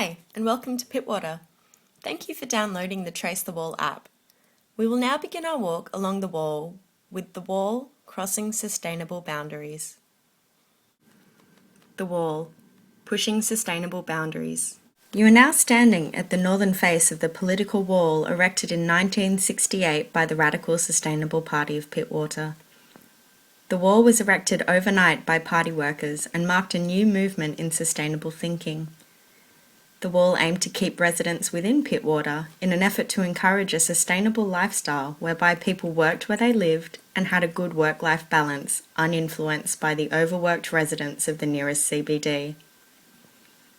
Hi, and welcome to Pittwater. Thank you for downloading the Trace the Wall app. We will now begin our walk along the wall with the wall crossing sustainable boundaries. The wall, pushing sustainable boundaries. You are now standing at the northern face of the political wall erected in 1968 by the Radical Sustainable Party of Pittwater. The wall was erected overnight by party workers and marked a new movement in sustainable thinking. The wall aimed to keep residents within Pittwater in an effort to encourage a sustainable lifestyle whereby people worked where they lived and had a good work-life balance, uninfluenced by the overworked residents of the nearest CBD.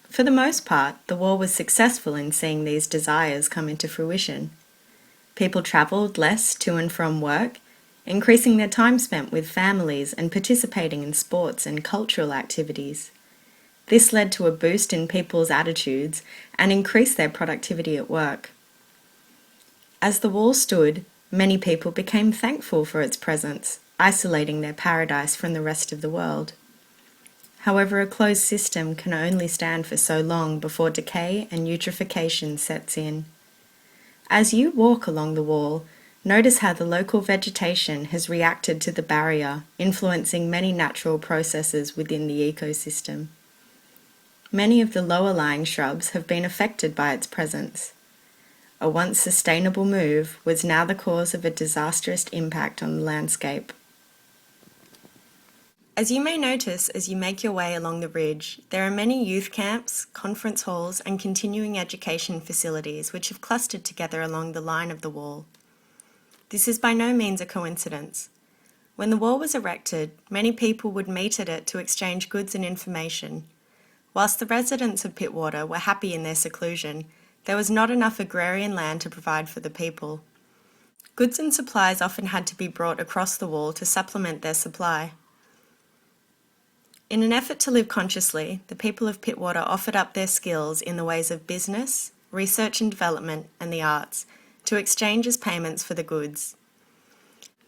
For the most part, the wall was successful in seeing these desires come into fruition. People travelled less to and from work, increasing their time spent with families and participating in sports and cultural activities. This led to a boost in people's attitudes and increased their productivity at work. As the wall stood, many people became thankful for its presence, isolating their paradise from the rest of the world. However, a closed system can only stand for so long before decay and eutrophication sets in. As you walk along the wall, notice how the local vegetation has reacted to the barrier, influencing many natural processes within the ecosystem. Many of the lower-lying shrubs have been affected by its presence. A once sustainable move was now the cause of a disastrous impact on the landscape. As you may notice as you make your way along the ridge, there are many youth camps, conference halls and continuing education facilities which have clustered together along the line of the wall. This is by no means a coincidence. When the wall was erected, many people would meet at it to exchange goods and information. Whilst the residents of Pittwater were happy in their seclusion, there was not enough agrarian land to provide for the people. Goods and supplies often had to be brought across the wall to supplement their supply. In an effort to live consciously, the people of Pittwater offered up their skills in the ways of business, research and development, and the arts to exchange as payments for the goods.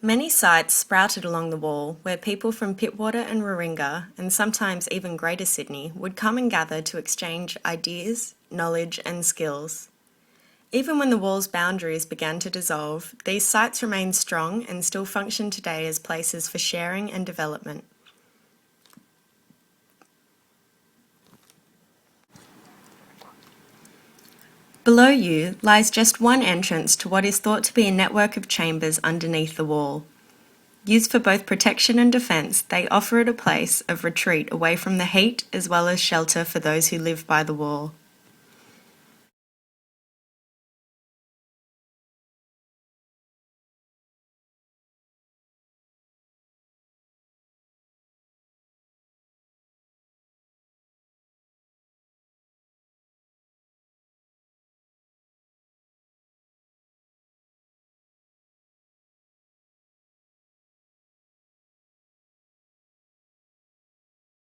Many sites sprouted along the wall where people from Pittwater and Warringah, and sometimes even Greater Sydney, would come and gather to exchange ideas, knowledge and skills. Even when the wall's boundaries began to dissolve, these sites remained strong and still function today as places for sharing and development. Below you lies just one entrance to what is thought to be a network of chambers underneath the wall. Used for both protection and defence, they offer it a place of retreat away from the heat as well as shelter for those who live by the wall.